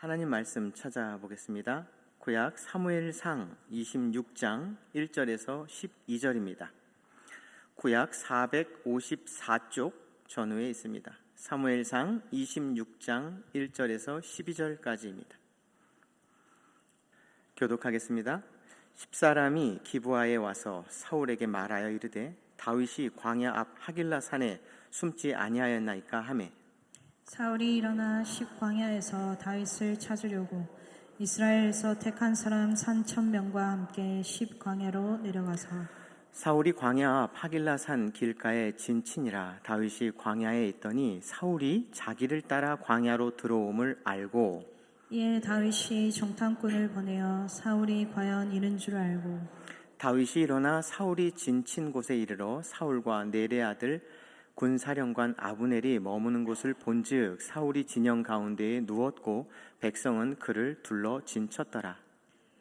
하나님 말씀 찾아보겠습니다. 구약 사무엘상 26장 1절에서 12절입니다. 구약 454쪽 전후에 있습니다. 사무엘상 26장 1절에서 12절까지입니다. 교독하겠습니다. 10사람이 기브아에 와서 사울에게 말하여 이르되 다윗이 광야 앞 하길라 산에 숨지 아니하였나이까 하매 사울이 일어나 십광야에서 다윗을 찾으려고 이스라엘에서 택한 사람 3,000명과 함께 십광야로 내려가서 사울이 광야 앞 하길라 산 길가에 진친이라. 다윗이 광야에 있더니 사울이 자기를 따라 광야로 들어옴을 알고 이에 다윗이 정탐꾼을 보내어 사울이 과연 이른 줄 알고 다윗이 일어나 사울이 진친 곳에 이르러 사울과 네레 아들 군사령관 아브넬이 머무는 곳을 본즉 사울이 진영 가운데에 누웠고 백성은 그를 둘러 진쳤더라.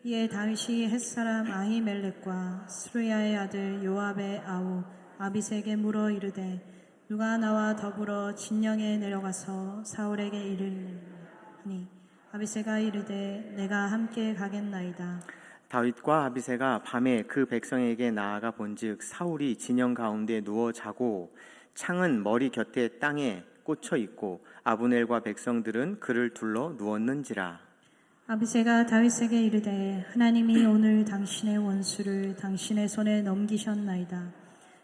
이에 다윗이 햇사람 아히멜렉과 스루야의 아들 요압의 아우 아비색에 물어 이르되 누가 나와 더불어 진영에 내려가서 사울에게 이르니 아비새가 이르되 내가 함께 가겠나이다. 다윗과 아비새가 밤에 그 백성에게 나아가 본즉 사울이 진영 가운데 누워 자고 창은 머리 곁에 땅에 꽂혀 있고 아브넬과 백성들은 그를 둘러 누웠는지라. 아비새가 다윗에게 이르되 하나님이 오늘 당신의 원수를 당신의 손에 넘기셨나이다.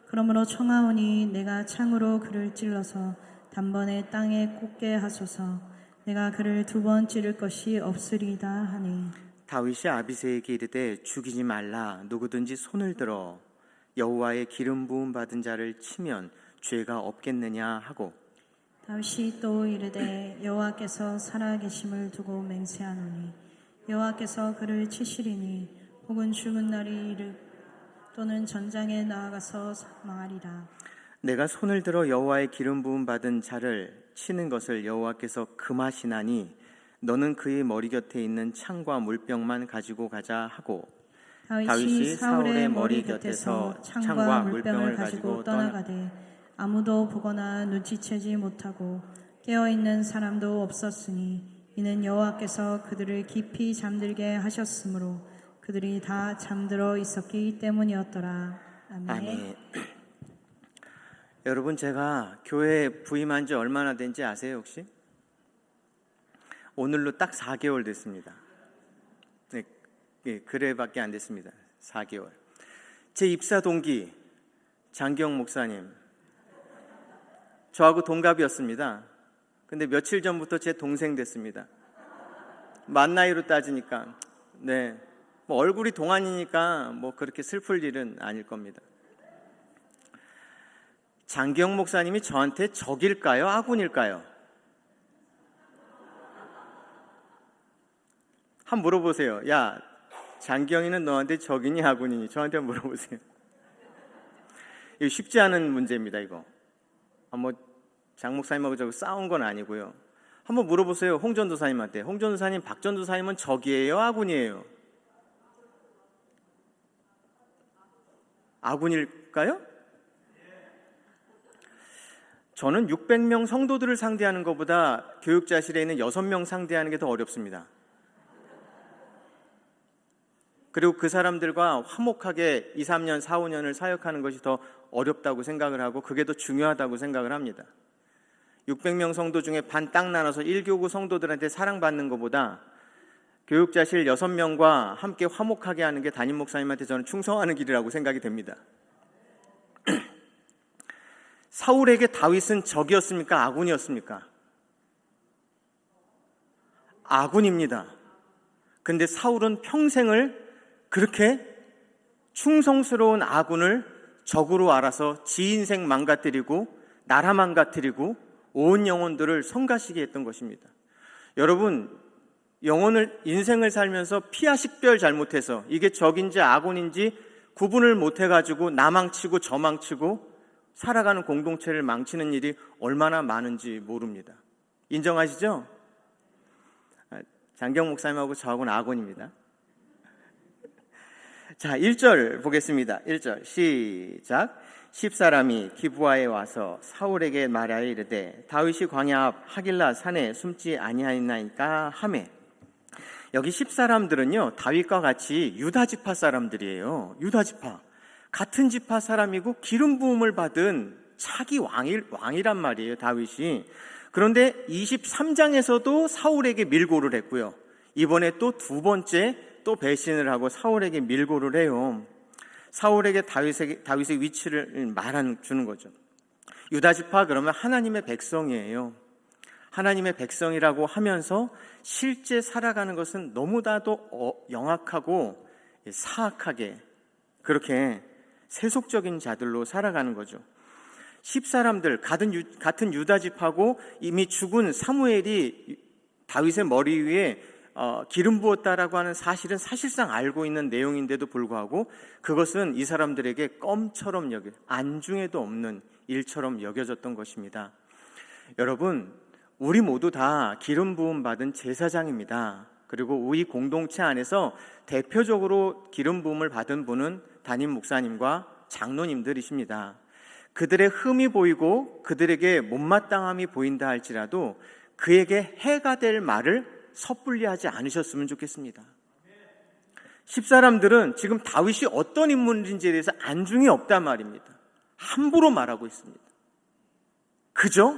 그러므로 청하오니 내가 창으로 그를 찔러서 단번에 땅에 꽂게 하소서. 내가 그를 2번 찌를 것이 없으리이다 하니 다윗이 아비새에게 이르되 죽이지 말라. 누구든지 손을 들어 여호와의 기름 부음 받은 자를 치면 죄가 없겠느냐 하고 다윗이 또 이르되 여호와께서 살아계심을 두고 맹세하노니 여호와께서 그를 치시리니 혹은 죽은 날이 이르 또는 전장에 나아가서 사망하리라. 내가 손을 들어 여호와의 기름 부음 받은 자를 치는 것을 여호와께서 금하시나니 너는 그의 머리 곁에 있는 창과 물병만 가지고 가자 하고 다윗이 사울의 머리 곁에서 창과 물병을 가지고 떠나가되 아무도 보거나 눈치채지 못하고 깨어있는 사람도 없었으니 이는 여호와께서 그들을 깊이 잠들게 하셨으므로 그들이 다 잠들어 있었기 때문이었더라. 아멘. 아멘. 여러분, 제가 교회에 부임한 지 얼마나 된지 아세요 혹시? 오늘로 딱 4개월 됐습니다. 네, 그래밖에 안 됐습니다. 4개월. 제 입사 동기 장경 목사님, 저하고 동갑이었습니다. 근데 며칠 전부터 제 동생 됐습니다. 만 나이로 따지니까 네, 뭐 얼굴이 동안이니까 뭐 그렇게 슬플 일은 아닐 겁니다. 장경 목사님이 저한테 적일까요? 아군일까요? 한번 물어보세요. 야, 장경이는 너한테 적이니 아군이니? 저한테 한번 물어보세요. 이거 쉽지 않은 문제입니다. 이거 뭐 장 목사님하고 저하고 싸운 건 아니고요. 한번 물어보세요. 홍 전도사님한테. 홍 전도사님, 박 전도사님은 적이에요? 아군이에요? 아군일까요? 저는 600명 성도들을 상대하는 것보다 교육자실에 있는 6명 상대하는 게 더 어렵습니다. 그리고 그 사람들과 화목하게 2, 3년, 4, 5년을 사역하는 것이 더 어렵다고 생각을 하고 그게 더 중요하다고 생각을 합니다. 600명 성도 중에 반 딱 나눠서 1교구 성도들한테 사랑받는 것보다 교육자실 6명과 함께 화목하게 하는 게 담임 목사님한테 저는 충성하는 길이라고 생각이 됩니다. 사울에게 다윗은 적이었습니까? 아군이었습니까? 아군입니다. 근데 사울은 평생을 그렇게 충성스러운 아군을 적으로 알아서 지 인생 망가뜨리고 나라 망가뜨리고 온 영혼들을 성가시게 했던 것입니다. 여러분, 인생을 살면서 피아식별 잘못해서 이게 적인지 아군인지 구분을 못해가지고 나 망치고 저 망치고 살아가는 공동체를 망치는 일이 얼마나 많은지 모릅니다. 인정하시죠? 장경 목사님하고 저하고는 아군입니다. 자, 1절 보겠습니다. 1절 시작. 10사람이 기브아에 와서 사울에게 말하여 이르되 다윗이 광야 앞 하길라 산에 숨지 아니하였나이까 하매 여기 10사람들은요, 다윗과 같이 유다 지파 사람들이에요. 유다 지파. 같은 지파 사람이고 기름 부음을 받은 차기 왕이란 말이에요, 다윗이. 그런데 23장에서도 사울에게 밀고를 했고요. 이번에 또 두 번째 또 배신을 하고 사울에게 밀고를 해요. 사울에게 다윗의 위치를 주는 거죠. 유다 지파 그러면 하나님의 백성이에요. 하나님의 백성이라고 하면서 실제 살아가는 것은 너무나도 영악하고 사악하게 그렇게 세속적인 자들로 살아가는 거죠. 10사람들 같은 유다 지파고 이미 죽은 사무엘이 다윗의 머리 위에 기름 부었다라고 하는 사실은 사실상 알고 있는 내용인데도 불구하고 그것은 이 사람들에게 껌처럼 안중에도 없는 일처럼 여겨졌던 것입니다. 여러분, 우리 모두 다 기름 부음 받은 제사장입니다. 그리고 우리 공동체 안에서 대표적으로 기름 부음을 받은 분은 담임 목사님과 장로님들이십니다. 그들의 흠이 보이고 그들에게 못마땅함이 보인다 할지라도 그에게 해가 될 말을 섣불리 하지 않으셨으면 좋겠습니다. 10사람들은 지금 다윗이 어떤 인물인지에 대해서 안중이 없단 말입니다. 함부로 말하고 있습니다. 그죠?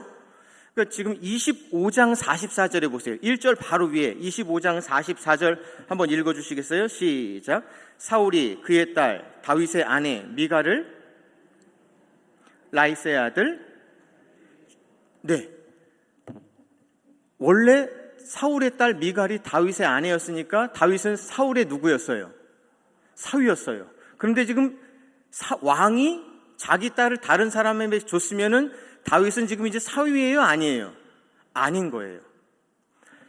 그러니까 지금 25장 44절에 보세요. 1절 바로 위에 25장 44절 한번 읽어주시겠어요? 시작. 사울이 그의 딸 다윗의 아내 미가를 라이스의 아들 원래 사울의 딸 미갈이 다윗의 아내였으니까 다윗은 사울의 누구였어요? 사위였어요. 그런데 지금 왕이 자기 딸을 다른 사람에게 줬으면은 다윗은 지금 이제 사위예요? 아니에요? 아닌 거예요.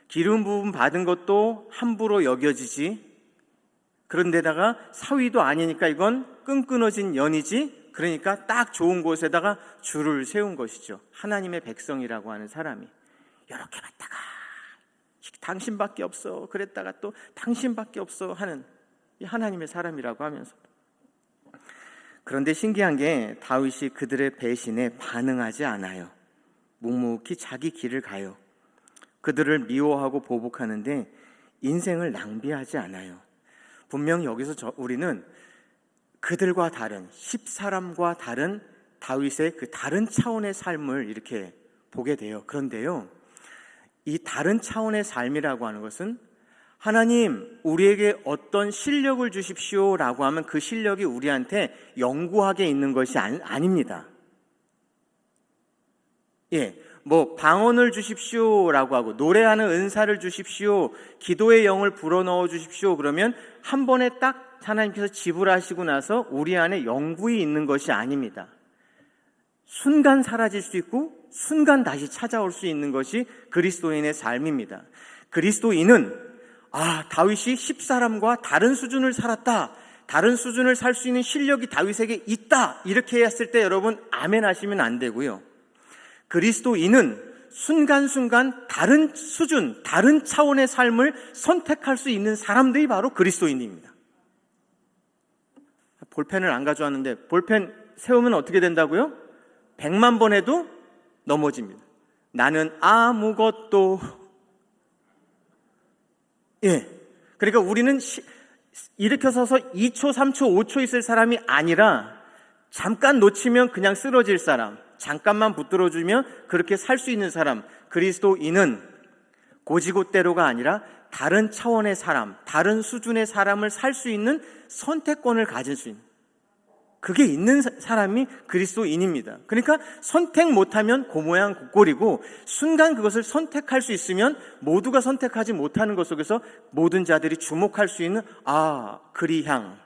기름 부음 받은 것도 함부로 여겨지지. 그런데다가 사위도 아니니까 이건 끈끈어진 연이지. 그러니까 딱 좋은 곳에다가 줄을 세운 것이죠. 하나님의 백성이라고 하는 사람이 이렇게 갔다가 당신밖에 없어 그랬다가 또 당신밖에 없어 하는 이 하나님의 사람이라고 하면서. 그런데 신기한 게 다윗이 그들의 배신에 반응하지 않아요. 묵묵히 자기 길을 가요. 그들을 미워하고 보복하는데 인생을 낭비하지 않아요. 분명 여기서 우리는 그들과 다른 10사람과 다른 다윗의 그 다른 차원의 삶을 이렇게 보게 돼요. 그런데요, 이 다른 차원의 삶이라고 하는 것은 하나님 우리에게 어떤 실력을 주십시오라고 하면 그 실력이 우리한테 영구하게 있는 것이 아닙니다. 방언을 주십시오라고 하고 노래하는 은사를 주십시오, 기도의 영을 불어넣어 주십시오 그러면 한 번에 딱 하나님께서 지불하시고 나서 우리 안에 영구히 있는 것이 아닙니다. 순간 사라질 수 있고 순간 다시 찾아올 수 있는 것이 그리스도인의 삶입니다. 그리스도인은 다윗이 10사람과 다른 수준을 살았다, 다른 수준을 살 수 있는 실력이 다윗에게 있다, 이렇게 했을 때 여러분 아멘 하시면 안 되고요. 그리스도인은 순간순간 다른 수준, 다른 차원의 삶을 선택할 수 있는 사람들이 바로 그리스도인입니다. 볼펜을 안 가져왔는데 볼펜 세우면 어떻게 된다고요? 100만 번 해도 넘어집니다. 나는 아무것도 그러니까 우리는 일으켜 서서 2초, 3초, 5초 있을 사람이 아니라 잠깐 놓치면 그냥 쓰러질 사람, 잠깐만 붙들어주면 그렇게 살 수 있는 사람. 그리스도인은 고지고대로가 아니라 다른 차원의 사람, 다른 수준의 사람을 살 수 있는 선택권을 가질 수 있는, 그게 있는 사람이 그리스도인입니다. 그러니까 선택 못하면 고모양 곱골이고 순간 그것을 선택할 수 있으면 모두가 선택하지 못하는 것 속에서 모든 자들이 주목할 수 있는 그리향,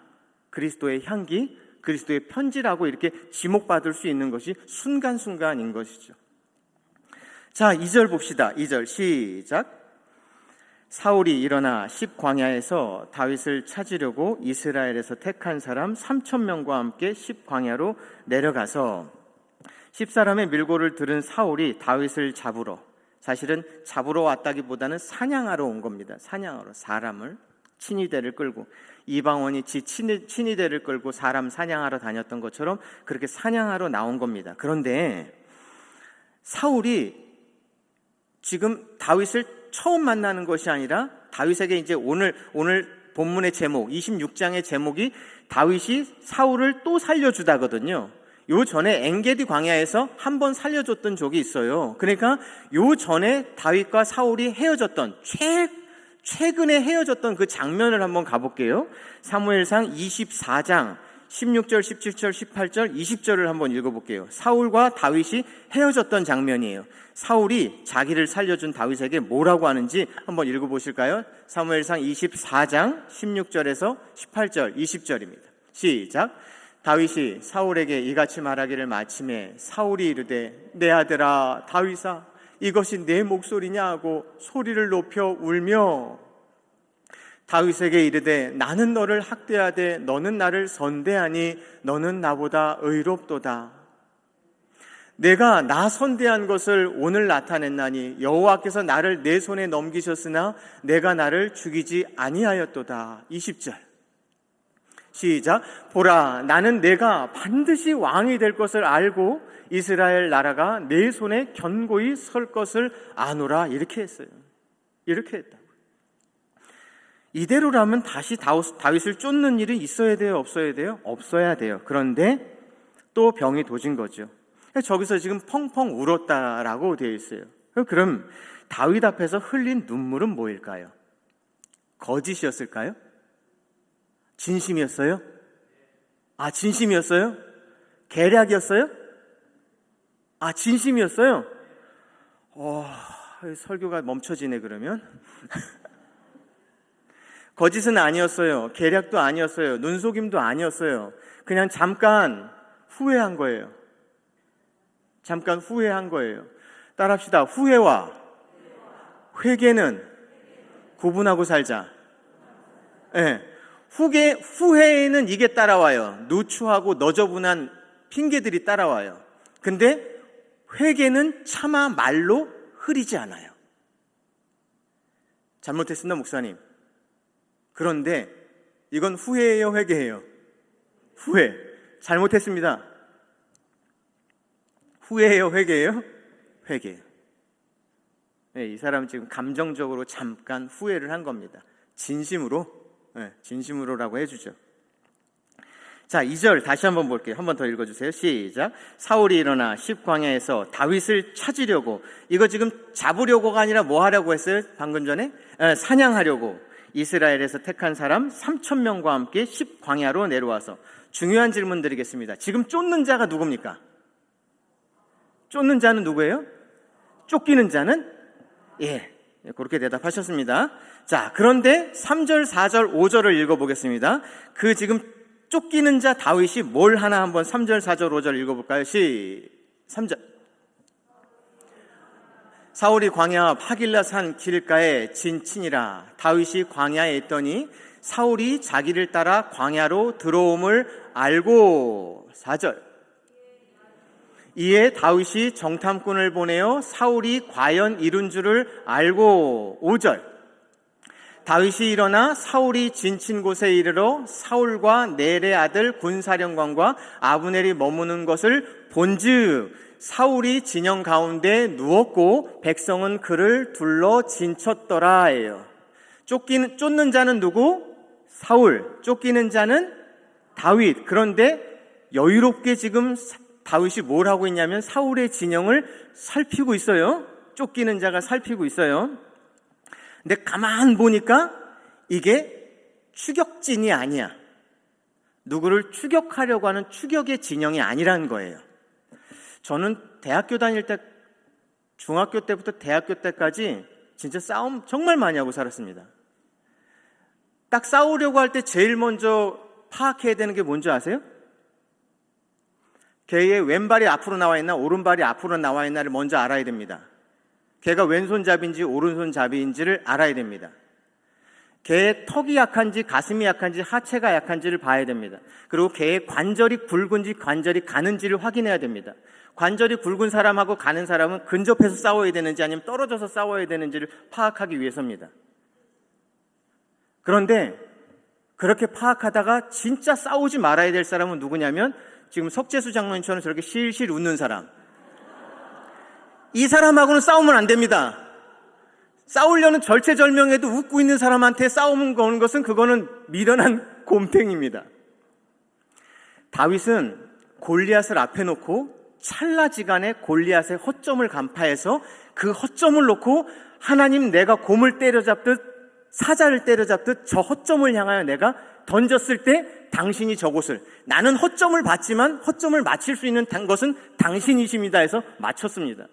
그리스도의 향기, 그리스도의 편지라고 이렇게 지목받을 수 있는 것이 순간순간인 것이죠. 자, 2절 봅시다. 2절 시작. 사울이 일어나 십광야에서 다윗을 찾으려고 이스라엘에서 택한 사람 3,000명과 함께 십광야로 내려가서 10사람의 밀고를 들은 사울이 다윗을 잡으러, 사실은 잡으러 왔다기보다는 사냥하러 온 겁니다. 사냥하러, 사람을, 친위대를 끌고, 이방원이 친위대를 끌고 사람 사냥하러 다녔던 것처럼 그렇게 사냥하러 나온 겁니다. 그런데 사울이 지금 다윗을 처음 만나는 것이 아니라 다윗에게 이제 오늘 본문의 제목 26장의 제목이 다윗이 사울을 또 살려주다거든요. 요 전에 엔게디 광야에서 한 번 살려줬던 적이 있어요. 그러니까 요 전에 다윗과 사울이 헤어졌던 최근에 헤어졌던 그 장면을 한번 가볼게요. 사무엘상 24장 16절, 17절, 18절, 20절을 한번 읽어볼게요. 사울과 다윗이 헤어졌던 장면이에요. 사울이 자기를 살려준 다윗에게 뭐라고 하는지 한번 읽어보실까요? 사무엘상 24장 16절에서 18절, 20절입니다. 시작. 다윗이 사울에게 이같이 말하기를 마침에 사울이 이르되 내 아들아 다윗아 이것이 내 목소리냐 하고 소리를 높여 울며 다윗에게 이르되 나는 너를 학대하되 너는 나를 선대하니 너는 나보다 의롭도다. 내가 나 선대한 것을 오늘 나타냈나니 여호와께서 나를 내 손에 넘기셨으나 내가 나를 죽이지 아니하였도다. 20절 시작. 보라 나는 내가 반드시 왕이 될 것을 알고 이스라엘 나라가 내 손에 견고히 설 것을 아노라. 이렇게 했어요. 이렇게 했다. 이대로라면 다시 다윗을 쫓는 일이 있어야 돼요? 없어야 돼요? 없어야 돼요. 그런데 또 병이 도진 거죠. 저기서 지금 펑펑 울었다라고 되어 있어요. 그럼 다윗 앞에서 흘린 눈물은 뭐일까요? 거짓이었을까요? 진심이었어요? 아, 진심이었어요? 계략이었어요? 아, 진심이었어요? 설교가 멈춰지네 그러면. 거짓은 아니었어요. 계략도 아니었어요. 눈속임도 아니었어요. 그냥 잠깐 후회한 거예요. 잠깐 후회한 거예요. 따라합시다. 후회와 회개는 구분하고 살자. 네. 후회에는 이게 따라와요. 누추하고 너저분한 핑계들이 따라와요. 근데 회개는 차마 말로 흐리지 않아요. 잘못했습니다, 목사님. 그런데 이건 후회예요, 회개예요? 후회. 잘못했습니다. 후회예요, 회개예요? 회개예요. 네, 이 사람은 지금 감정적으로 잠깐 후회를 한 겁니다. 진심으로, 네, 진심으로라고 해주죠. 자, 2절 다시 한번 볼게요. 한 번 더 읽어주세요. 시작. 사울이 일어나 십광야에서 다윗을 찾으려고, 이거 지금 잡으려고가 아니라 뭐 하려고 했어요? 방금 전에? 사냥하려고 이스라엘에서 택한 사람 3,000명과 함께 십광야로 내려와서. 중요한 질문 드리겠습니다. 지금 쫓는 자가 누굽니까? 쫓는 자는 누구예요? 쫓기는 자는? 예, 그렇게 대답하셨습니다. 자, 그런데 3절, 4절, 5절을 읽어보겠습니다. 그 지금 쫓기는 자 다윗이 뭘 하나 한번 3절, 4절, 5절 읽어볼까요? 3절. 사울이 광야 하길라 산 길가에 진친이라. 다윗이 광야에 있더니 사울이 자기를 따라 광야로 들어옴을 알고. 4절. 이에 다윗이 정탐꾼을 보내어 사울이 과연 이룬 줄을 알고. 5절. 다윗이 일어나 사울이 진친 곳에 이르러 사울과 넬의 아들 군사령관과 아브넬이 머무는 것을 본즉 사울이 진영 가운데 누웠고 백성은 그를 둘러 진쳤더라예요. 쫓는 자는 누구? 사울. 쫓기는 자는 다윗. 그런데 여유롭게 지금 다윗이 뭘 하고 있냐면 사울의 진영을 살피고 있어요. 쫓기는 자가 살피고 있어요. 근데 가만 보니까 이게 추격진이 아니야. 누구를 추격하려고 하는 추격의 진영이 아니라는 거예요. 저는 대학교 다닐 때, 중학교 때부터 대학교 때까지 진짜 싸움 정말 많이 하고 살았습니다. 딱 싸우려고 할 때 제일 먼저 파악해야 되는 게 뭔지 아세요? 걔의 왼발이 앞으로 나와 있나 오른발이 앞으로 나와 있나를 먼저 알아야 됩니다. 걔가 왼손잡이인지 오른손잡이인지를 알아야 됩니다. 걔의 턱이 약한지 가슴이 약한지 하체가 약한지를 봐야 됩니다. 그리고 걔의 관절이 굵은지 관절이 가는지를 확인해야 됩니다. 관절이 굵은 사람하고 가는 사람은 근접해서 싸워야 되는지 아니면 떨어져서 싸워야 되는지를 파악하기 위해서입니다. 그런데 그렇게 파악하다가 진짜 싸우지 말아야 될 사람은 누구냐면 지금 석재수 장로님처럼 저렇게 실실 웃는 사람. 이 사람하고는 싸우면 안 됩니다. 싸우려는 절체절명에도 웃고 있는 사람한테 싸움을 거는 것은 그거는 미련한 곰탱입니다. 다윗은 골리앗을 앞에 놓고 찰나지간에 골리앗의 허점을 간파해서 그 허점을 놓고 하나님, 내가 곰을 때려잡듯 사자를 때려잡듯 저 허점을 향하여 내가 던졌을 때 당신이 저곳을, 나는 허점을 봤지만 허점을 맞힐 수 있는 것은 당신이십니다 해서 맞췄습니다.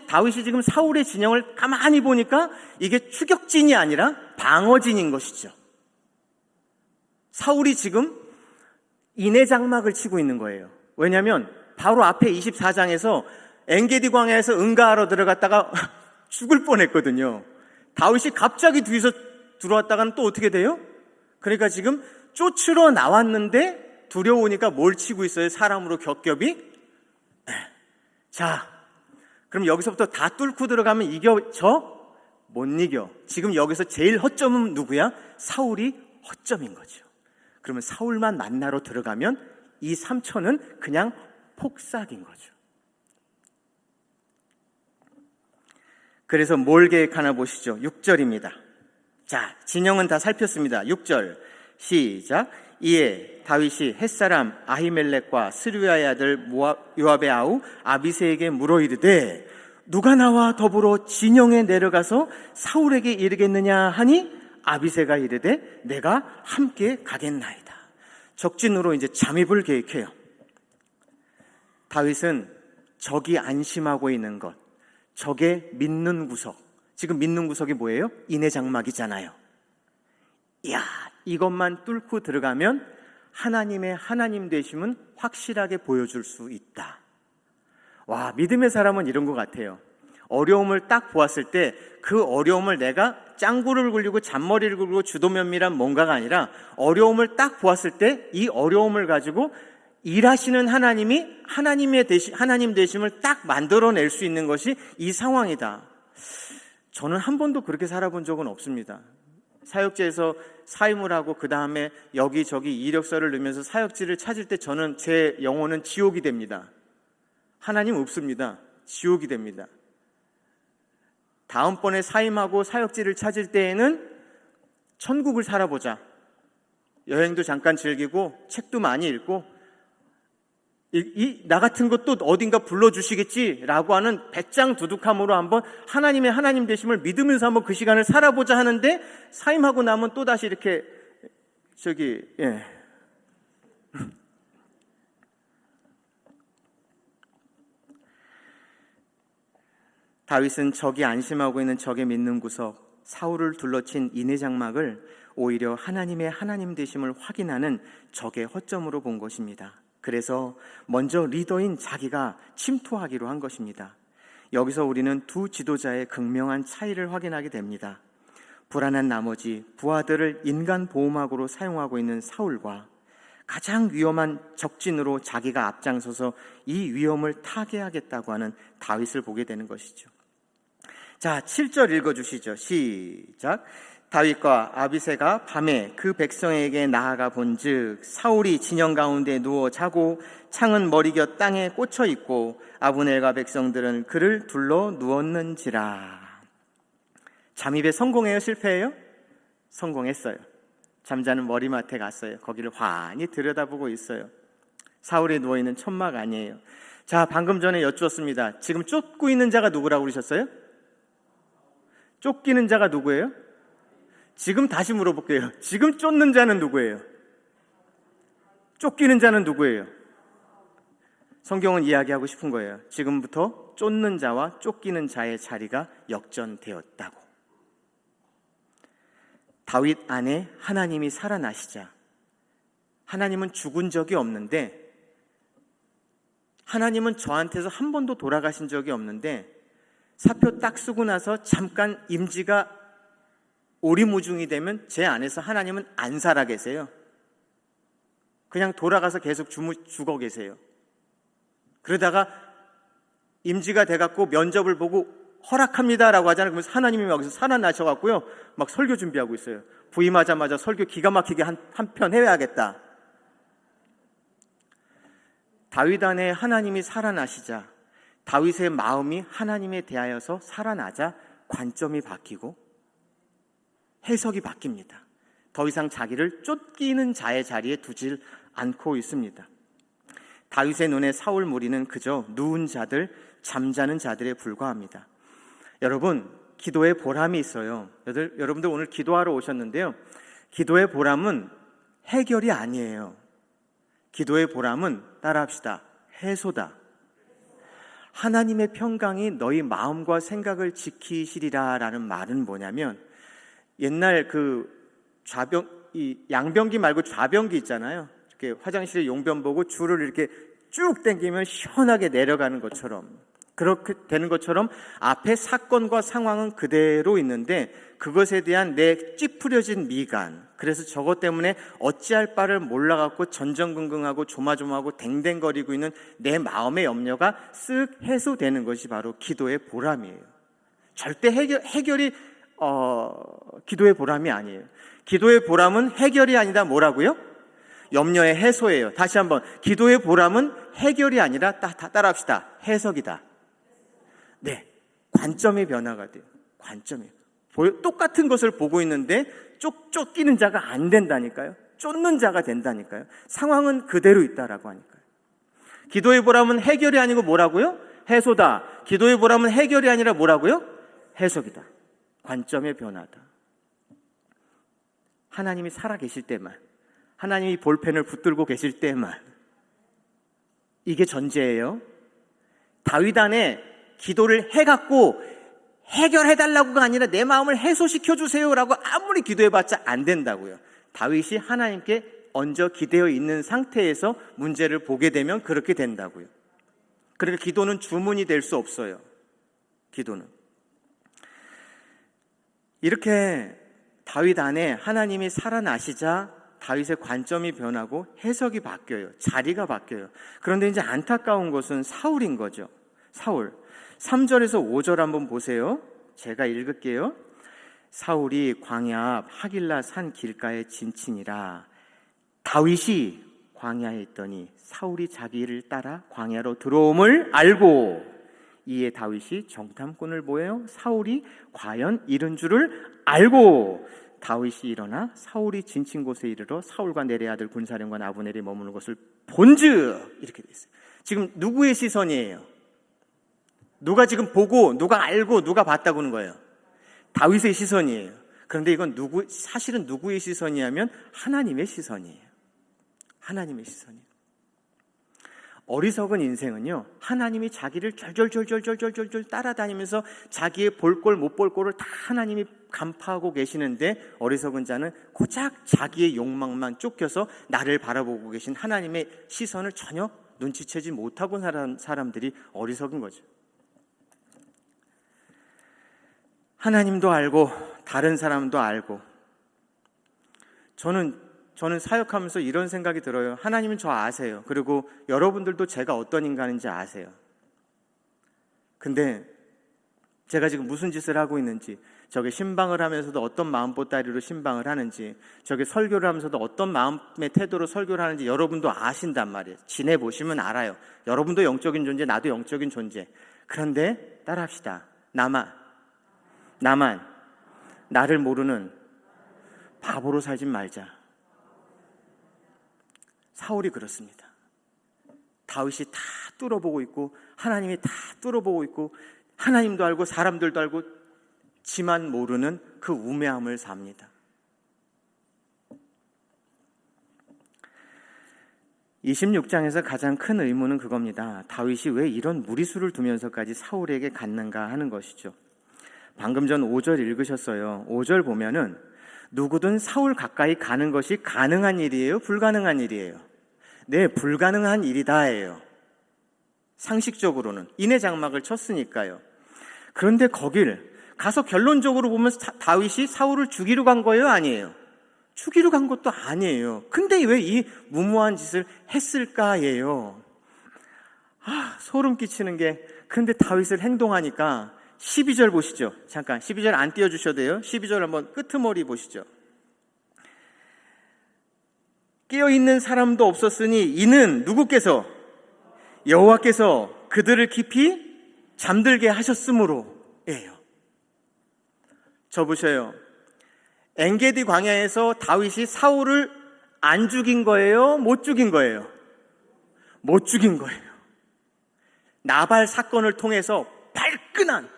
다윗이 지금 사울의 진영을 가만히 보니까 이게 추격진이 아니라 방어진인 것이죠. 사울이 지금 인내 장막을 치고 있는 거예요. 왜냐하면 바로 앞에 24장에서 엔게디 광야에서 응가하러 들어갔다가 죽을 뻔했거든요. 다윗이 갑자기 뒤에서 들어왔다가는 또 어떻게 돼요? 그러니까 지금 쫓으러 나왔는데 두려우니까 뭘 치고 있어요? 사람으로 겹겹이? 자, 그럼 여기서부터 다 뚫고 들어가면 이겨? 못 이겨. 지금 여기서 제일 허점은 누구야? 사울이 허점인 거죠. 그러면 사울만 만나러 들어가면 이 3천은 그냥 폭삭인 거죠. 그래서 뭘 계획하나 보시죠. 6절입니다. 자, 진영은 다 살폈습니다. 6절 시작. 이에 다윗이 햇사람 아히멜렉과 스루야의 아들 요압의 아우 아비새에게 물어 이르되 누가 나와 더불어 진영에 내려가서 사울에게 이르겠느냐 하니 아비새가 이르되 내가 함께 가겠나이다. 적진으로 이제 잠입을 계획해요. 다윗은 적이 안심하고 있는 것, 적의 믿는 구석, 지금 믿는 구석이 뭐예요? 인내 장막이잖아요. 이야, 이것만 뚫고 들어가면 하나님의 하나님 되심은 확실하게 보여줄 수 있다. 와, 믿음의 사람은 이런 것 같아요. 어려움을 딱 보았을 때 그 어려움을 내가 짱구를 굴리고 잔머리를 굴리고 주도면밀한 뭔가가 아니라 어려움을 딱 보았을 때 이 어려움을 가지고 일하시는 하나님이 하나님 되심을 딱 만들어낼 수 있는 것이 이 상황이다. 저는 한 번도 그렇게 살아본 적은 없습니다. 사역지에서 사임을 하고 그 다음에 여기저기 이력서를 넣으면서 사역지를 찾을 때 저는 제 영혼은 지옥이 됩니다. 하나님 없습니다. 지옥이 됩니다. 다음번에 사임하고 사역지를 찾을 때에는 천국을 살아보자. 여행도 잠깐 즐기고 책도 많이 읽고 나 같은 것도 어딘가 불러주시겠지라고 하는 배짱 두둑함으로 한번 하나님의 하나님 되심을 믿으면서 한번 그 시간을 살아보자 하는데 사임하고 나면 또다시 이렇게 다윗은 적이 안심하고 있는 적의 믿는 구석, 사울을 둘러친 인내 장막을 오히려 하나님의 하나님 되심을 확인하는 적의 허점으로 본 것입니다. 그래서 먼저 리더인 자기가 침투하기로 한 것입니다. 여기서 우리는 두 지도자의 극명한 차이를 확인하게 됩니다. 불안한 나머지 부하들을 인간 보호막으로 사용하고 있는 사울과 가장 위험한 적진으로 자기가 앞장서서 이 위험을 타개하겠다고 하는 다윗을 보게 되는 것이죠. 자, 7절 읽어주시죠. 시작. 다윗과 아비새가 밤에 그 백성에게 나아가 본즉 사울이 진영 가운데 누워 자고 창은 머리곁 땅에 꽂혀 있고 아브넬과 백성들은 그를 둘러 누웠는지라. 잠입에 성공해요? 실패해요? 성공했어요. 잠자는 머리맡에 갔어요. 거기를 환히 들여다보고 있어요. 사울이 누워있는 천막 아니에요. 자, 방금 전에 여쭈었습니다. 지금 쫓고 있는 자가 누구라고 그러셨어요? 쫓기는 자가 누구예요? 지금 다시 물어볼게요. 지금 쫓는 자는 누구예요? 쫓기는 자는 누구예요? 성경은 이야기하고 싶은 거예요. 지금부터 쫓는 자와 쫓기는 자의 자리가 역전되었다고. 다윗 안에 하나님이 살아나시자 하나님은 죽은 적이 없는데, 하나님은 저한테서 한 번도 돌아가신 적이 없는데 사표 딱 쓰고 나서 잠깐 임지가 오리무중이 되면 제 안에서 하나님은 안 살아 계세요. 그냥 돌아가서 계속 죽어 계세요. 그러다가 임지가 돼갖고 면접을 보고 허락합니다라고 하잖아요. 그러면서 하나님이 여기서 살아나셔갖고요 막 설교 준비하고 있어요. 부임하자마자 설교 기가 막히게 한 편 해야겠다. 다윗 안에 하나님이 살아나시자 다윗의 마음이 하나님에 대하여서 살아나자 관점이 바뀌고 해석이 바뀝니다. 더 이상 자기를 쫓기는 자의 자리에 두질 않고 있습니다. 다윗의 눈에 사울 무리는 그저 누운 자들, 잠자는 자들에 불과합니다. 여러분, 기도에 보람이 있어요. 여러분들 오늘 기도하러 오셨는데요. 기도의 보람은 해결이 아니에요. 기도의 보람은 따라합시다. 해소다. 하나님의 평강이 너희 마음과 생각을 지키시리라 라는 말은 뭐냐면, 옛날 이 양변기 말고 좌변기 있잖아요. 이렇게 화장실에 용변 보고 줄을 이렇게 쭉 당기면 시원하게 내려가는 것처럼, 그렇게 되는 것처럼 앞에 사건과 상황은 그대로 있는데 그것에 대한 내 찌푸려진 미간, 그래서 저것 때문에 어찌할 바를 몰라갖고 전전긍긍하고 조마조마하고 댕댕거리고 있는 내 마음의 염려가 쓱 해소되는 것이 바로 기도의 보람이에요. 절대 해결이 기도의 보람이 아니에요. 기도의 보람은 해결이 아니다. 뭐라고요? 염려의 해소예요. 다시 한번, 기도의 보람은 해결이 아니라 따라합시다. 해석이다. 네, 관점의 변화가 돼요. 관점이 똑같은 것을 보고 있는데 쫓기는 자가 안 된다니까요. 쫓는 자가 된다니까요. 상황은 그대로 있다라고 하니까요. 기도의 보람은 해결이 아니고 뭐라고요? 해소다. 기도의 보람은 해결이 아니라 뭐라고요? 해석이다. 관점의 변화다. 하나님이 살아계실 때만, 하나님이 볼펜을 붙들고 계실 때만, 이게 전제예요. 다윗 안에 기도를 해갖고 해결해달라고가 아니라 내 마음을 해소시켜주세요라고 아무리 기도해봤자 안 된다고요. 다윗이 하나님께 얹어 기대어 있는 상태에서 문제를 보게 되면 그렇게 된다고요. 그러니까 기도는 주문이 될 수 없어요. 기도는. 이렇게 다윗 안에 하나님이 살아나시자 다윗의 관점이 변하고 해석이 바뀌어요. 자리가 바뀌어요. 그런데 이제 안타까운 것은 사울인 거죠. 사울. 3절에서 5절 한번 보세요. 제가 읽을게요. 사울이 광야 앞 하길라 산 길가에 진친이라. 다윗이 광야에 있더니 사울이 자기를 따라 광야로 들어옴을 알고, 이에 다윗이 정탐꾼을 보여 사울이 과연 이른 줄을 알고 다윗이 일어나 사울이 진친 곳에 이르러 사울과 내레 아들 군사령관 아브넬이 머무는 것을 본즉, 이렇게 돼 있어요. 지금 누구의 시선이에요? 누가 지금 보고 누가 알고 누가 봤다고 하는 거예요? 다윗의 시선이에요. 그런데 이건 사실은 누구의 시선이냐면 하나님의 시선이에요. 하나님의 시선이에요. 어리석은 인생은요, 하나님이 자기를 절절절절절절절 따라다니면서 자기의 볼 꼴 못 볼 꼴을 다 하나님이 간파하고 계시는데, 어리석은 자는 고작 자기의 욕망만 쫓겨서 나를 바라보고 계신 하나님의 시선을 전혀 눈치채지 못하고 살아온 사람들이 어리석은 거죠. 하나님도 알고 다른 사람도 알고. 저는 사역하면서 이런 생각이 들어요. 하나님은 저 아세요. 그리고 여러분들도 제가 어떤 인간인지 아세요. 근데 제가 지금 무슨 짓을 하고 있는지, 저게 신방을 하면서도 어떤 마음보따리로 신방을 하는지, 저게 설교를 하면서도 어떤 마음의 태도로 설교를 하는지 여러분도 아신단 말이에요. 지내보시면 알아요. 여러분도 영적인 존재, 나도 영적인 존재. 그런데 따라합시다. 나만 나를 모르는 바보로 살진 말자. 사울이 그렇습니다. 다윗이 다 뚫어보고 있고 하나님이 다 뚫어보고 있고 하나님도 알고 사람들도 알고 지만 모르는 그 우매함을 삽니다. 26장에서 가장 큰 의문은 그겁니다. 다윗이 왜 이런 무리수를 두면서까지 사울에게 갔는가 하는 것이죠. 방금 전 5절 읽으셨어요. 5절 보면은 누구든 사울 가까이 가는 것이 가능한 일이에요? 불가능한 일이에요? 네, 불가능한 일이다예요. 상식적으로는 인해 장막을 쳤으니까요. 그런데 거길 가서 결론적으로 보면 다윗이 사울을 죽이러 간 거예요? 아니에요? 죽이러 간 것도 아니에요. 근데 왜 이 무모한 짓을 했을까예요. 소름 끼치는 게, 그런데 다윗을 행동하니까 12절 보시죠. 잠깐 12절 안 띄워주셔도 돼요. 12절 한번 끄트머리 보시죠. 깨어있는 사람도 없었으니 이는 누구께서? 여호와께서 그들을 깊이 잠들게 하셨으므로예요. 보셔요. 엔게디 광야에서 다윗이 사울을 안 죽인 거예요? 못 죽인 거예요? 못 죽인 거예요. 나발 사건을 통해서 발끈한,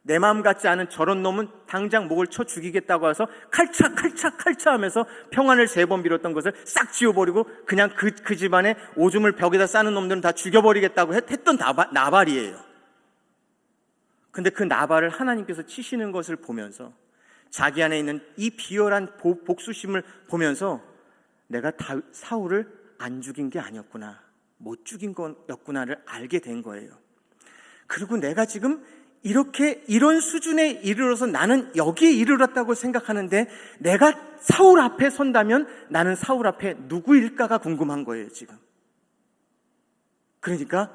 내 마음 같지 않은 저런 놈은 당장 목을 쳐 죽이겠다고 해서 칼차 하면서 평안을 3번 빌었던 것을 싹 지워버리고 그냥 그 집안에 오줌을 벽에다 싸는 놈들은 다 죽여버리겠다고 했던 나발이에요. 근데 그 나발을 하나님께서 치시는 것을 보면서, 자기 안에 있는 이 비열한 복수심을 보면서 내가 사울을 안 죽인 게 아니었구나, 못 죽인 거였구나를 알게 된 거예요. 그리고 내가 지금 이런 수준에 이르러서 나는 여기에 이르렀다고 생각하는데, 내가 사울 앞에 선다면 나는 사울 앞에 누구일까가 궁금한 거예요, 지금. 그러니까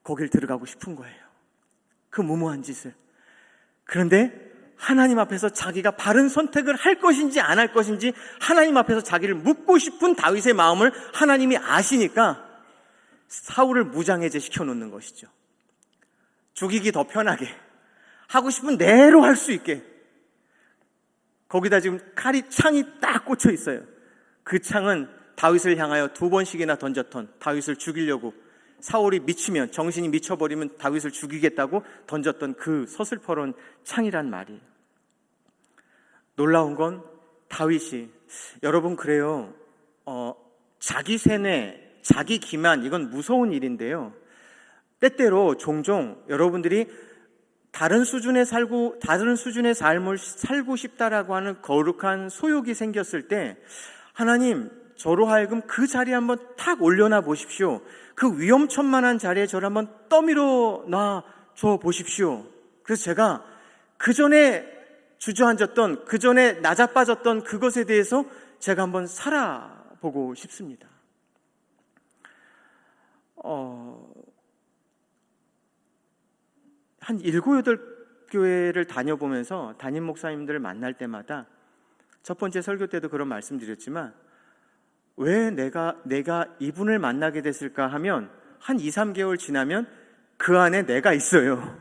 거길 들어가고 싶은 거예요. 그 무모한 짓을. 그런데 하나님 앞에서 자기가 바른 선택을 할 것인지 안 할 것인지 하나님 앞에서 자기를 묻고 싶은 다윗의 마음을 하나님이 아시니까 사울을 무장해제 시켜놓는 것이죠. 죽이기 더 편하게, 하고 싶은 대로 할 수 있게. 거기다 지금 창이 딱 꽂혀 있어요. 그 창은 다윗을 향하여 2번씩이나 던졌던, 다윗을 죽이려고, 사울이 미치면, 정신이 미쳐버리면 다윗을 죽이겠다고 던졌던 그 서슬퍼런 창이란 말이에요. 놀라운 건 다윗이, 여러분 그래요, 자기 세뇌, 자기 기만, 이건 무서운 일인데요, 때때로 종종 여러분들이 다른 수준의 삶을 살고 싶다라고 하는 거룩한 소욕이 생겼을 때, 하나님 저로 하여금 그 자리에 한번 탁 올려놔 보십시오. 그 위험천만한 자리에 저를 한번 떠밀어 놔줘 보십시오. 그래서 제가 그 전에 주저앉았던, 그 전에 낮아빠졌던 그것에 대해서 제가 한번 살아보고 싶습니다. 한 7, 8교회를 다녀보면서 담임 목사님들을 만날 때마다, 첫 번째 설교 때도 그런 말씀드렸지만, 왜 내가 이분을 만나게 됐을까 하면, 한 2, 3개월 지나면 그 안에 내가 있어요.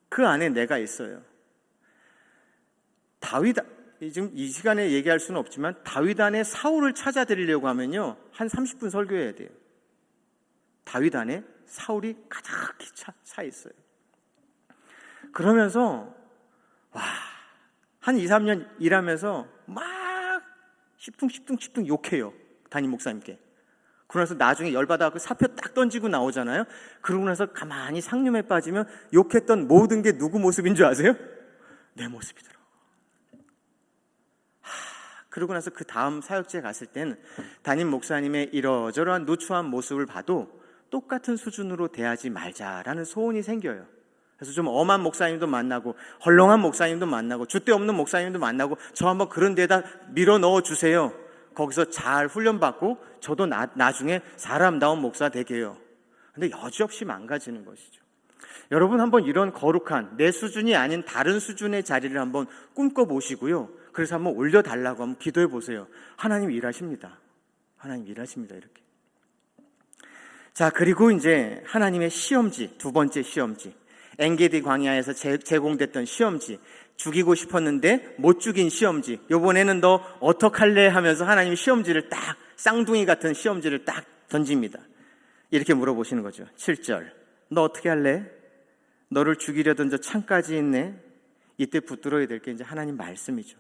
그 안에 내가 있어요. 지금 이 시간에 얘기할 수는 없지만, 다윗 안에 사울을 찾아드리려고 하면요, 한 30분 설교해야 돼요. 다윗 안에 사울이 가득히 차 있어요. 그러면서 한 2, 3년 일하면서 막 시풍 욕해요, 담임 목사님께. 그러면서 나중에 열받아서 사표 딱 던지고 나오잖아요. 그러고 나서 가만히 상념에 빠지면 욕했던 모든 게 누구 모습인 줄 아세요? 내 모습이더라고. 그러고 나서 그 다음 사역지에 갔을 때는 담임 목사님의 이러저러한 누추한 모습을 봐도 똑같은 수준으로 대하지 말자라는 소원이 생겨요. 그래서 좀 엄한 목사님도 만나고, 헐렁한 목사님도 만나고, 줏대 없는 목사님도 만나고, 저 한번 그런 데다 밀어 넣어 주세요. 거기서 잘 훈련받고 저도 나중에 사람다운 목사 되게요. 근데 여지없이 망가지는 것이죠. 여러분 한번 이런 거룩한, 내 수준이 아닌 다른 수준의 자리를 한번 꿈꿔보시고요, 그래서 한번 올려달라고 한번 기도해 보세요. 하나님 일하십니다. 하나님 일하십니다. 이렇게. 자, 그리고 이제 하나님의 시험지, 2번째 시험지, 엔게디 광야에서 제공됐던 시험지, 죽이고 싶었는데 못 죽인 시험지, 요번에는 너 어떡할래 하면서 하나님이 시험지를 딱, 쌍둥이 같은 시험지를 딱 던집니다. 이렇게 물어보시는 거죠. 7절, 너 어떻게 할래? 너를 죽이려던 저 창까지 있네. 이때 붙들어야 될 게 이제 하나님 말씀이죠.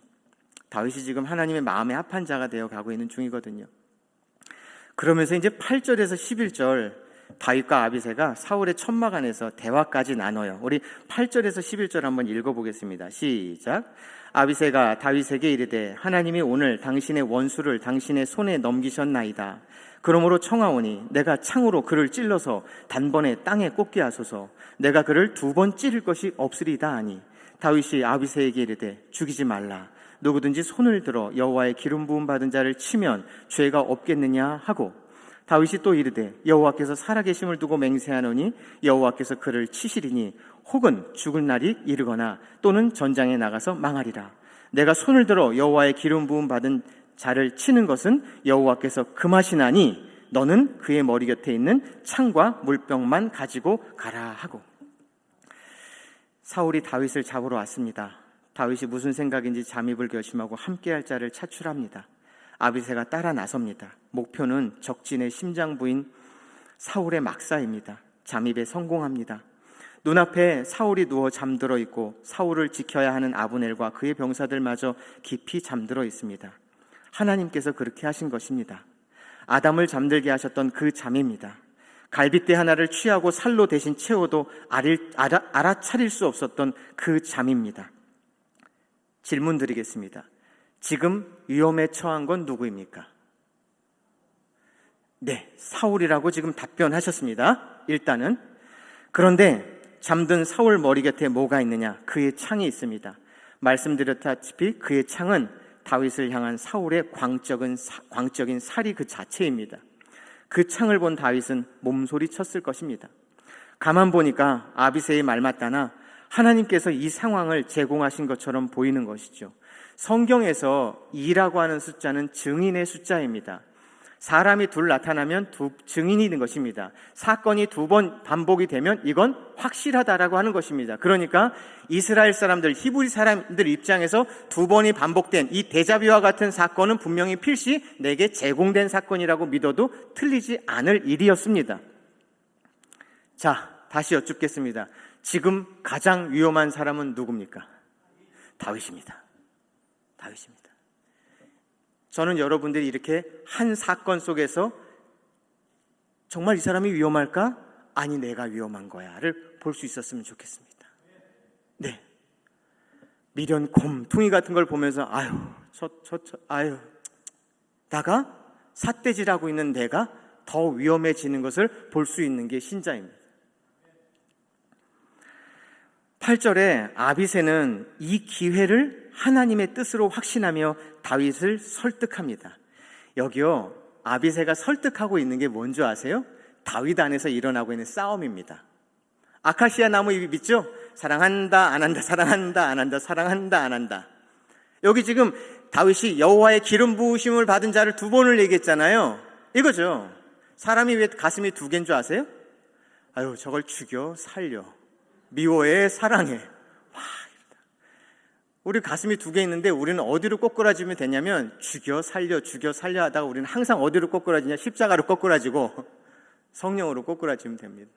다윗이 지금 하나님의 마음에 합한 자가 되어 가고 있는 중이거든요. 그러면서 이제 8절에서 11절, 다윗과 아비새가 사울의 천막 안에서 대화까지 나눠요. 우리 8절에서 11절 한번 읽어보겠습니다. 시작. 아비새가 다윗에게 이르되, 하나님이 오늘 당신의 원수를 당신의 손에 넘기셨나이다. 그러므로 청하오니 내가 창으로 그를 찔러서 단번에 땅에 꽂게 하소서. 내가 그를 2번 찌를 것이 없으리다 하니, 다윗이 아비새에게 이르되, 죽이지 말라. 누구든지 손을 들어 여호와의 기름 부음 받은 자를 치면 죄가 없겠느냐 하고, 다윗이 또 이르되, 여호와께서 살아계심을 두고 맹세하노니 여호와께서 그를 치시리니 혹은 죽을 날이 이르거나 또는 전장에 나가서 망하리라. 내가 손을 들어 여호와의 기름 부음 받은 자를 치는 것은 여호와께서 금하시나니 너는 그의 머리 곁에 있는 창과 물병만 가지고 가라 하고. 사울이 다윗을 잡으러 왔습니다. 다윗이 무슨 생각인지 잠입을 결심하고 함께할 자를 차출합니다. 아비새가 따라 나섭니다. 목표는 적진의 심장부인 사울의 막사입니다. 잠입에 성공합니다. 눈앞에 사울이 누워 잠들어 있고 사울을 지켜야 하는 아브넬과 그의 병사들마저 깊이 잠들어 있습니다. 하나님께서 그렇게 하신 것입니다. 아담을 잠들게 하셨던 그 잠입니다. 갈빗대 하나를 취하고 살로 대신 채워도 알아차릴 수 없었던 그 잠입니다. 질문 드리겠습니다. 지금 위험에 처한 건 누구입니까? 네, 사울이라고 지금 답변하셨습니다. 일단은. 그런데 잠든 사울 머리 곁에 뭐가 있느냐? 그의 창이 있습니다. 말씀드렸다시피 그의 창은 다윗을 향한 사울의 광적인 살이 그 자체입니다. 그 창을 본 다윗은 몸소리 쳤을 것입니다. 가만 보니까 아비새의 말 맞다나 하나님께서 이 상황을 제공하신 것처럼 보이는 것이죠. 성경에서 2라고 하는 숫자는 증인의 숫자입니다. 사람이 둘 나타나면 두 증인이 있는 것입니다. 사건이 2번 반복이 되면 이건 확실하다라고 하는 것입니다. 그러니까 이스라엘 사람들, 히브리 사람들 입장에서 2번이 반복된 이 데자뷰와 같은 사건은 분명히 필시 내게 제공된 사건이라고 믿어도 틀리지 않을 일이었습니다. 자, 다시 여쭙겠습니다. 지금 가장 위험한 사람은 누굽니까? 다윗입니다. 다윗입니다. 저는 여러분들이 이렇게 한 사건 속에서 정말 이 사람이 위험할까? 아니, 내가 위험한 거야를 볼 수 있었으면 좋겠습니다. 네. 미련, 곰퉁이 같은 걸 보면서 나가 삿대질하고 있는 내가 더 위험해지는 것을 볼 수 있는 게 신자입니다. 8절에 아비새는 이 기회를 하나님의 뜻으로 확신하며 다윗을 설득합니다. 여기요, 아비새가 설득하고 있는 게 뭔지 아세요? 다윗 안에서 일어나고 있는 싸움입니다. 아카시아 나무 잎이 믿죠? 사랑한다 안 한다, 사랑한다 안 한다, 사랑한다 안 한다. 여기 지금 다윗이 여호와의 기름 부으심을 받은 자를 2번을 얘기했잖아요. 이거죠. 사람이 왜 가슴이 2개인 줄 아세요? 저걸 죽여 살려, 미워해 사랑해. 와, 우리 가슴이 2개 있는데 우리는 어디로 꼬꾸라지면 되냐면 죽여 살려 하다가 우리는 항상 어디로 꼬꾸라지냐? 십자가로 꼬꾸라지고 성령으로 꼬꾸라지면 됩니다.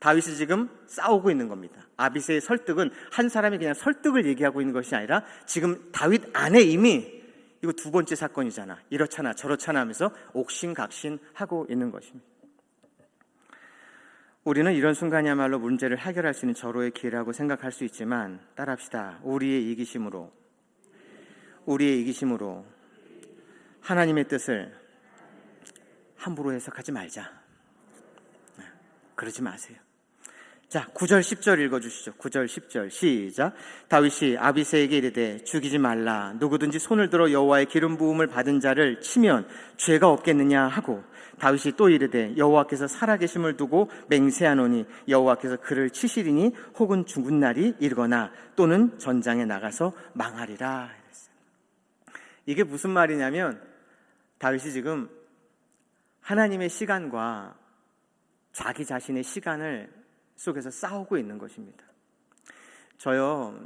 다윗이 지금 싸우고 있는 겁니다. 아비새의 설득은 한 사람이 그냥 설득을 얘기하고 있는 것이 아니라 지금 다윗 안에 이미 이거 2번째 사건이잖아, 이렇잖아 저렇잖아 하면서 옥신각신하고 있는 것입니다. 우리는 이런 순간이야말로 문제를 해결할 수 있는 절호의 기회라고 생각할 수 있지만 따라합시다. 우리의 이기심으로 하나님의 뜻을 함부로 해석하지 말자. 그러지 마세요. 자, 9절 10절 읽어주시죠. 9절 10절 시작. 다윗이 아비새에게 이르되 죽이지 말라. 누구든지 손을 들어 여호와의 기름 부음을 받은 자를 치면 죄가 없겠느냐 하고, 다윗이 또 이르되 여호와께서 살아계심을 두고 맹세하노니 여호와께서 그를 치시리니 혹은 죽은 날이 이르거나 또는 전장에 나가서 망하리라. 이게 무슨 말이냐면 다윗이 지금 하나님의 시간과 자기 자신의 시간을 속에서 싸우고 있는 것입니다. 저요,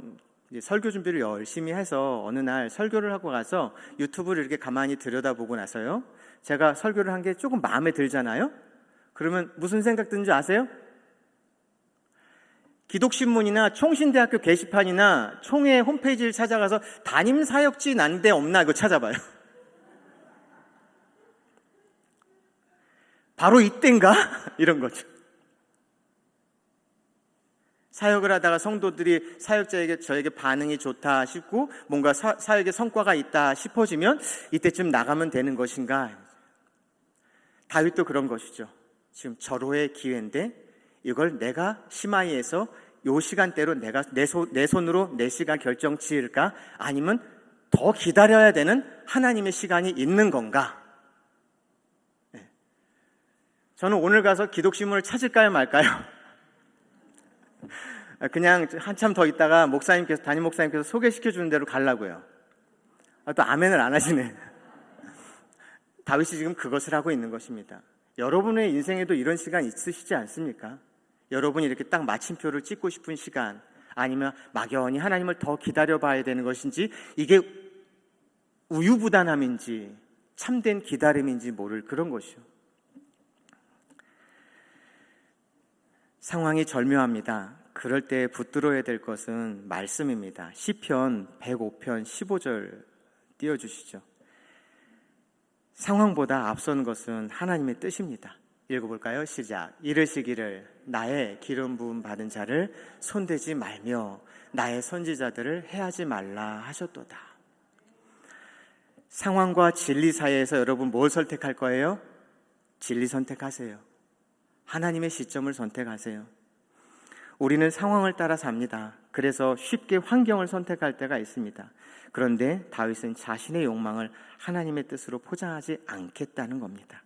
설교 준비를 열심히 해서 어느 날 설교를 하고 가서 유튜브를 이렇게 가만히 들여다보고 나서요, 제가 설교를 한 게 조금 마음에 들잖아요. 그러면 무슨 생각 드는지 아세요? 기독신문이나 총신대학교 게시판이나 총회 홈페이지를 찾아가서 담임 사역지 난 데 없나 이거 찾아봐요. 바로 이때인가? 이런 거죠. 사역을 하다가 성도들이 사역자에게 저에게 반응이 좋다 싶고 뭔가 사역의 성과가 있다 싶어지면 이때쯤 나가면 되는 것인가? 다윗도 그런 것이죠. 지금 절호의 기회인데 이걸 내가 시마이에서 요 시간대로 내가 내 손으로 내 시간 결정 지을까? 아니면 더 기다려야 되는 하나님의 시간이 있는 건가? 네. 저는 오늘 가서 기독신문을 찾을까요 말까요? 그냥 한참 더 있다가 담임 목사님께서 소개시켜 주는 대로 가려고요. 또 아멘을 안 하시네. 다윗이 지금 그것을 하고 있는 것입니다. 여러분의 인생에도 이런 시간 있으시지 않습니까? 여러분이 이렇게 딱 마침표를 찍고 싶은 시간, 아니면 막연히 하나님을 더 기다려봐야 되는 것인지, 이게 우유부단함인지 참된 기다림인지 모를 그런 것이요. 상황이 절묘합니다. 그럴 때 붙들어야 될 것은 말씀입니다. 시편 105편 15절 띄워주시죠. 상황보다 앞선 것은 하나님의 뜻입니다. 읽어볼까요? 시작. 이르시기를 나의 기름 부음 받은 자를 손대지 말며 나의 선지자들을 해하지 말라 하셨도다. 상황과 진리 사이에서 여러분 뭘 선택할 거예요? 진리 선택하세요. 하나님의 시점을 선택하세요. 우리는 상황을 따라 삽니다. 그래서 쉽게 환경을 선택할 때가 있습니다. 그런데 다윗은 자신의 욕망을 하나님의 뜻으로 포장하지 않겠다는 겁니다.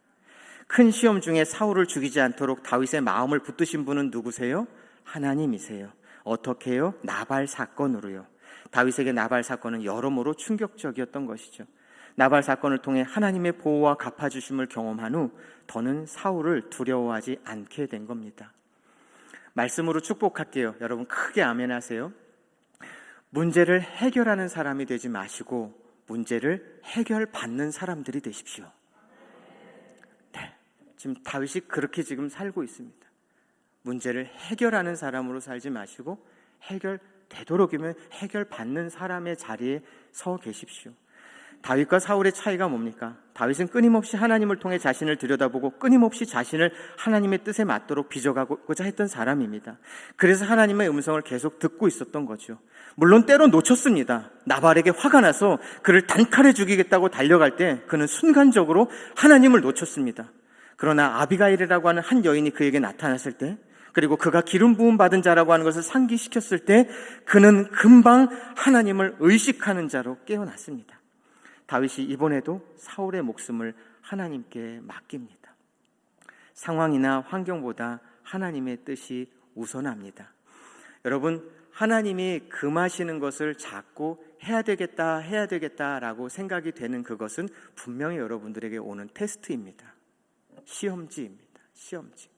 큰 시험 중에 사울을 죽이지 않도록 다윗의 마음을 붙드신 분은 누구세요? 하나님이세요. 어떻게 해요? 나발 사건으로요. 다윗에게 나발 사건은 여러모로 충격적이었던 것이죠. 나발 사건을 통해 하나님의 보호와 갚아주심을 경험한 후 더는 사울을 두려워하지 않게 된 겁니다. 말씀으로 축복할게요. 여러분 크게 아멘 하세요. 문제를 해결하는 사람이 되지 마시고 문제를 해결받는 사람들이 되십시오. 네, 지금 다윗이 그렇게 지금 살고 있습니다. 문제를 해결하는 사람으로 살지 마시고 해결되도록이면 해결받는 사람의 자리에 서 계십시오. 다윗과 사울의 차이가 뭡니까? 다윗은 끊임없이 하나님을 통해 자신을 들여다보고 끊임없이 자신을 하나님의 뜻에 맞도록 빚어가고자 했던 사람입니다. 그래서 하나님의 음성을 계속 듣고 있었던 거죠. 물론 때로 놓쳤습니다. 나발에게 화가 나서 그를 단칼에 죽이겠다고 달려갈 때 그는 순간적으로 하나님을 놓쳤습니다. 그러나 아비가일이라고 하는 한 여인이 그에게 나타났을 때, 그리고 그가 기름 부음 받은 자라고 하는 것을 상기시켰을 때 그는 금방 하나님을 의식하는 자로 깨어났습니다. 다윗이 이번에도 사울의 목숨을 하나님께 맡깁니다. 상황이나 환경보다 하나님의 뜻이 우선합니다. 여러분, 하나님이 금하시는 것을 자꾸 해야 되겠다라고 생각이 되는 그것은 분명히 여러분들에게 오는 테스트입니다. 시험지입니다. 시험지.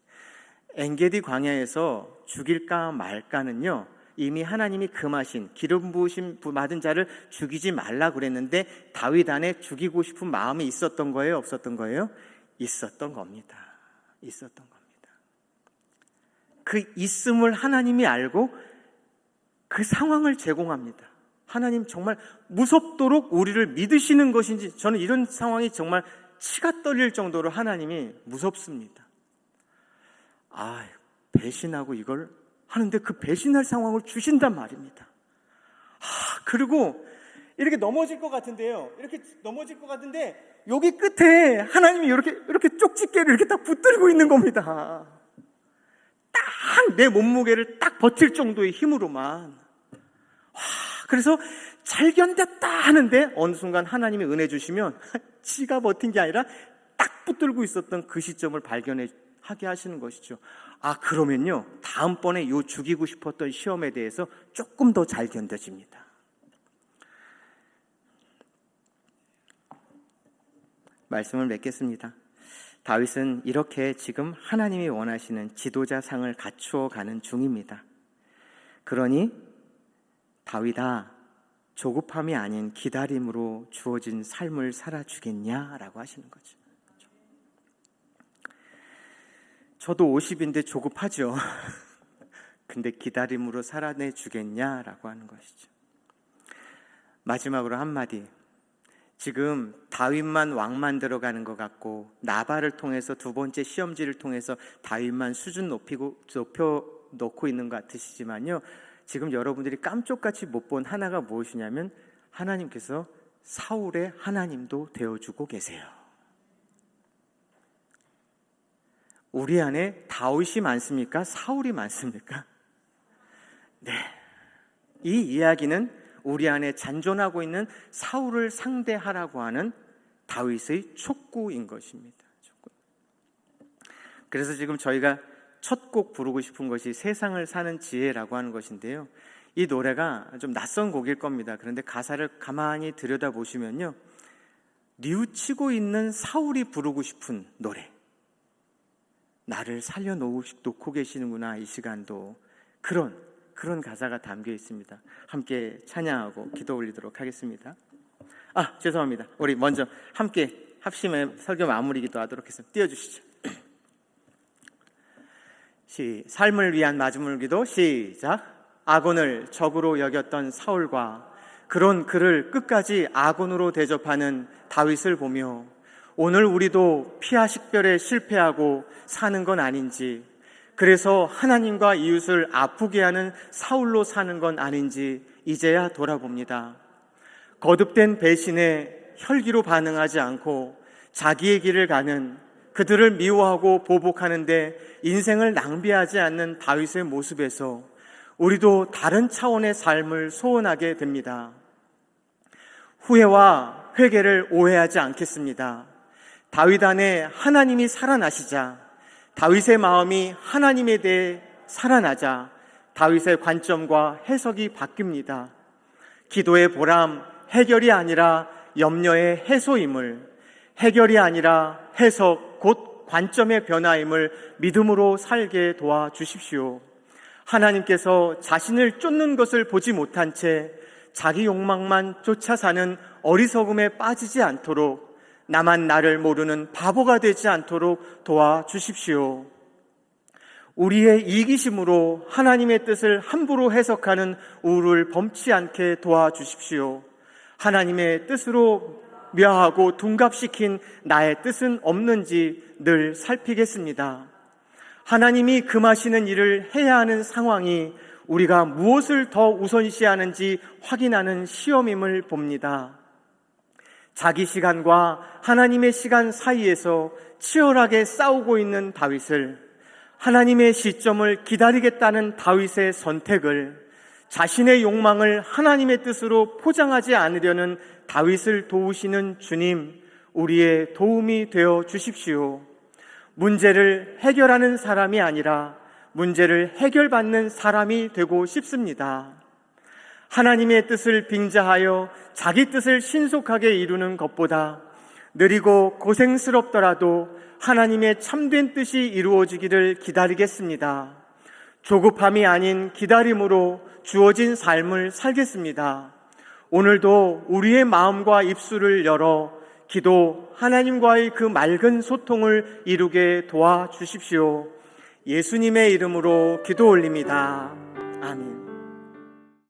엔게디 광야에서 죽일까 말까는요, 이미 하나님이 금하신 기름 부으심 받은 자를 죽이지 말라 그랬는데 다윗 안에 죽이고 싶은 마음이 있었던 거예요? 없었던 거예요? 있었던 겁니다. 있었던 겁니다. 그 있음을 하나님이 알고 그 상황을 제공합니다. 하나님 정말 무섭도록 우리를 믿으시는 것인지, 저는 이런 상황이 정말 치가 떨릴 정도로 하나님이 무섭습니다. 배신하고 이걸 하는데 그 배신할 상황을 주신단 말입니다. 그리고 이렇게 넘어질 것 같은데요. 이렇게 넘어질 것 같은데 여기 끝에 하나님이 이렇게 쪽집게를 이렇게 딱 붙들고 있는 겁니다. 딱 내 몸무게를 딱 버틸 정도의 힘으로만. 그래서 잘 견뎠다 하는데 어느 순간 하나님이 은혜 주시면 지가 버틴 게 아니라 딱 붙들고 있었던 그 시점을 발견하게 하시는 것이죠. 그러면요, 다음번에 요 죽이고 싶었던 시험에 대해서 조금 더 잘 견뎌집니다. 말씀을 맺겠습니다. 다윗은 이렇게 지금 하나님이 원하시는 지도자상을 갖추어 가는 중입니다. 그러니 다윗아, 조급함이 아닌 기다림으로 주어진 삶을 살아주겠냐라고 하시는 거죠. 저도 50인데 조급하죠. 근데 기다림으로 살아내주겠냐라고 하는 것이죠. 마지막으로 한마디. 지금 다윗만 왕만 들어가는 것 같고 나발을 통해서 두 번째 시험지를 통해서 다윗만 수준 높여놓고 있는 것 같으시지만요, 지금 여러분들이 깜짝같이 못 본 하나가 무엇이냐면 하나님께서 사울의 하나님도 되어주고 계세요. 우리 안에 다윗이 많습니까? 사울이 많습니까? 네. 이 이야기는 우리 안에 잔존하고 있는 사울을 상대하라고 하는 다윗의 촉구인 것입니다. 촉구. 그래서 지금 저희가 첫 곡 부르고 싶은 것이 세상을 사는 지혜라고 하는 것인데요. 이 노래가 좀 낯선 곡일 겁니다. 그런데 가사를 가만히 들여다보시면요, 뉘우치고 있는 사울이 부르고 싶은 노래. 나를 살려놓고 계시는구나, 이 시간도. 그런 그런 가사가 담겨 있습니다. 함께 찬양하고 기도 올리도록 하겠습니다. 죄송합니다. 우리 먼저 함께 합심의 설교 마무리기도 하도록 하겠습니다. 띄워주시죠. 삶을 위한 마지막 기도 시작. 악원을 적으로 여겼던 사울과 그런 그를 끝까지 악원으로 대접하는 다윗을 보며 오늘 우리도 피하 식별에 실패하고 사는 건 아닌지, 그래서 하나님과 이웃을 아프게 하는 사울로 사는 건 아닌지 이제야 돌아봅니다. 거듭된 배신에 혈기로 반응하지 않고 자기의 길을 가는, 그들을 미워하고 보복하는데 인생을 낭비하지 않는 다윗의 모습에서 우리도 다른 차원의 삶을 소원하게 됩니다. 후회와 회개를 오해하지 않겠습니다. 다윗 안에 하나님이 살아나시자, 다윗의 마음이 하나님에 대해 살아나자 다윗의 관점과 해석이 바뀝니다. 기도의 보람, 해결이 아니라 염려의 해소임을, 해결이 아니라 해석, 곧 관점의 변화임을 믿음으로 살게 도와주십시오. 하나님께서 자신을 쫓는 것을 보지 못한 채 자기 욕망만 쫓아 사는 어리석음에 빠지지 않도록, 나만 나를 모르는 바보가 되지 않도록 도와주십시오. 우리의 이기심으로 하나님의 뜻을 함부로 해석하는 우를 범치 않게 도와주십시오. 하나님의 뜻으로 묘하고 둔갑시킨 나의 뜻은 없는지 늘 살피겠습니다. 하나님이 금하시는 일을 해야 하는 상황이 우리가 무엇을 더 우선시하는지 확인하는 시험임을 봅니다. 자기 시간과 하나님의 시간 사이에서 치열하게 싸우고 있는 다윗을, 하나님의 시점을 기다리겠다는 다윗의 선택을, 자신의 욕망을 하나님의 뜻으로 포장하지 않으려는 다윗을 도우시는 주님, 우리의 도움이 되어 주십시오. 문제를 해결하는 사람이 아니라 문제를 해결받는 사람이 되고 싶습니다. 하나님의 뜻을 빙자하여 자기 뜻을 신속하게 이루는 것보다 느리고 고생스럽더라도 하나님의 참된 뜻이 이루어지기를 기다리겠습니다. 조급함이 아닌 기다림으로 주어진 삶을 살겠습니다. 오늘도 우리의 마음과 입술을 열어 기도, 하나님과의 그 맑은 소통을 이루게 도와주십시오. 예수님의 이름으로 기도 올립니다. 아멘.